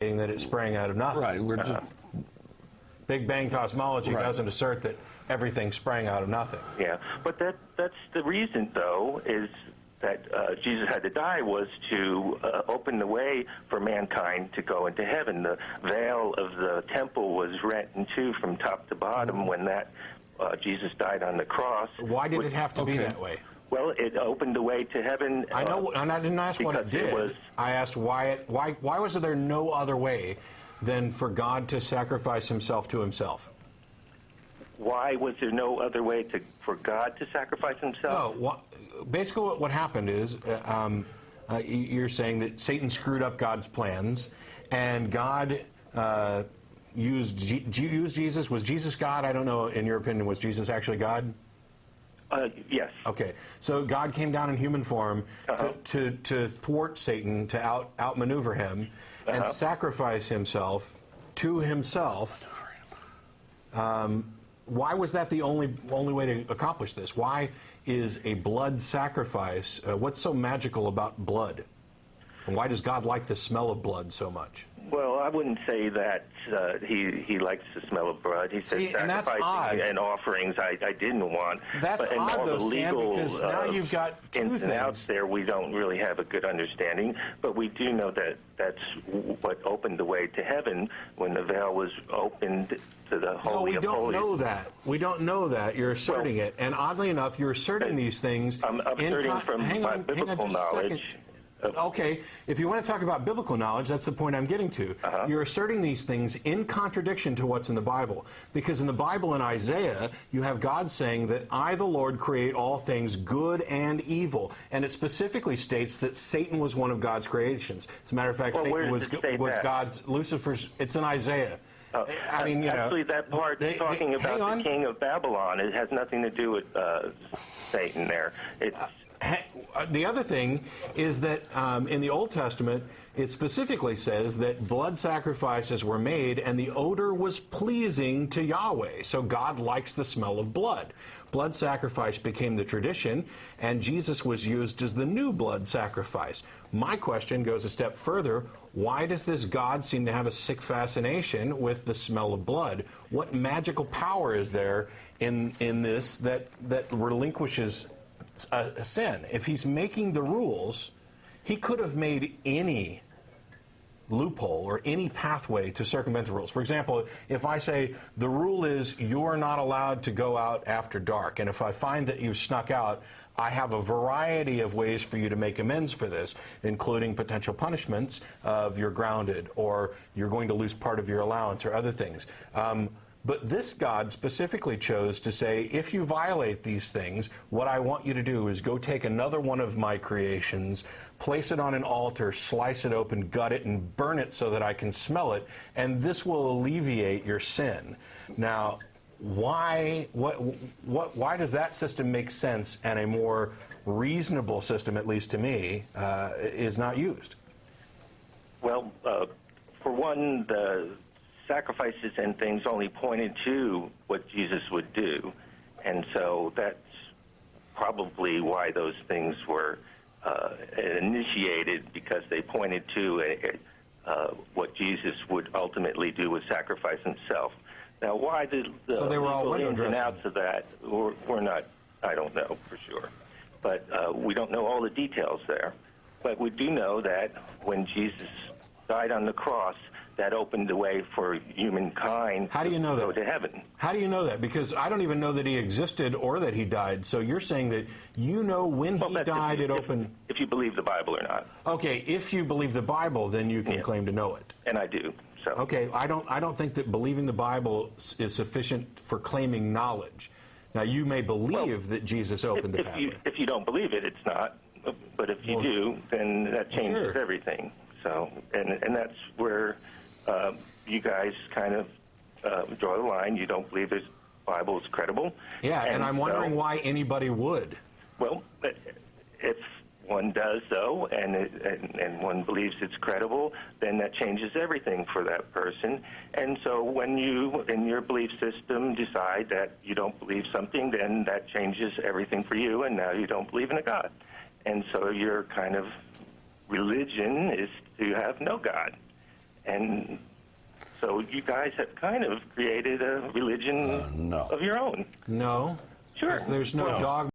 that it sprang out of nothing. Right. We're just Big Bang cosmology Right. doesn't assert that everything sprang out of nothing. Yeah, but that's the reason, though, is that Jesus had to die was to open the way for mankind to go into heaven. The veil of the temple was rent in two from top to bottom when that Jesus died on the cross. Why did it have to be Okay. that way? Well, it opened the way to heaven. I know, and I didn't ask what it because it did. was- I asked why was there no other way than for God to sacrifice himself to himself? Why was there no other way for God to sacrifice himself? No, basically what happened is you're saying that Satan screwed up God's plans, and God used Jesus. Was Jesus God? I don't know. In your opinion, was Jesus actually God? Yes. Okay, so God came down in human form to thwart Satan, to outmaneuver him, and sacrifice himself to himself. Why was that the only way to accomplish this? Why is a blood sacrifice? What's so magical about blood? And why does God like the smell of blood so much? Well, I wouldn't say that he likes the smell of blood. He said See, and that's odd. sacrificing and offerings I didn't want. That's but in odd, all though, the Stan, legal, because now you've got two ins and things. outs there, we don't really have a good understanding. But we do know that that's what opened the way to heaven when the veil was opened to the Holy of Holies. No, we don't know that. We don't know that. You're asserting it. And oddly enough, you're asserting these things. I'm asserting from my biblical knowledge. Okay, if you want to talk about biblical knowledge, that's the point I'm getting to. You're asserting these things in contradiction to what's in the Bible. Because in the Bible, in Isaiah, you have God saying that I, the Lord, create all things good and evil. And it specifically states that Satan was one of God's creations. As a matter of fact, Well, Satan where was does it say that? God's, Lucifer's, it's in Isaiah. I mean, you actually, know, that part talking hang about on. the king of Babylon, it has nothing to do with Satan there. It's The other thing is that in the Old Testament, it specifically says that blood sacrifices were made and the odor was pleasing to Yahweh. So God likes the smell of blood. Blood sacrifice became the tradition, and Jesus was used as the new blood sacrifice. My question goes a step further. Why does this God seem to have a sick fascination with the smell of blood? What magical power is there in this that relinquishes a sin? If he's making the rules, he could have made any loophole or any pathway to circumvent the rules. For example, if I say the rule is you're not allowed to go out after dark, and if I find that you've snuck out, I have a variety of ways for you to make amends for this, including potential punishments of you're grounded or you're going to lose part of your allowance or other things. But this God specifically chose to say, if you violate these things, what I want you to do is go take another one of my creations, place it on an altar, slice it open, gut it, and burn it so that I can smell it, and this will alleviate your sin. Now, why does that system make sense and a more reasonable system, at least to me, is not used? Well, for one, the sacrifices and things only pointed to what Jesus would do, and so that's probably why those things were initiated, because they pointed to what Jesus would ultimately do with sacrifice himself. Now, why the So they were all legal window ins and dressing. outs of that, we're not, I don't know for sure. But we don't know all the details there. But we do know that when Jesus died on the cross, that opened the way for humankind How do you know to go that? to heaven. How do you know that? Because I don't even know that he existed or that he died. So you're saying that you know when he that's died, it if opened... If you believe the Bible or not, Okay, if you believe the Bible, then you can claim to know it. and I do. So Okay, I don't think that believing the Bible is sufficient for claiming knowledge. Now, you may believe that Jesus opened the pathway. if you don't believe it, it's not. But if you do, then that changes everything. So, and that's where you guys kind of draw the line. You don't believe the Bible is credible. Yeah, and I'm wondering why anybody would. Well, if one does, though, and one believes it's credible, then that changes everything for that person. And so when you, in your belief system, decide that you don't believe something, then that changes everything for you, and now you don't believe in a God. And so your kind of religion is to have no God. And so you guys have kind of created a religion No. of your own. No. Sure. 'Cause there's no dogma.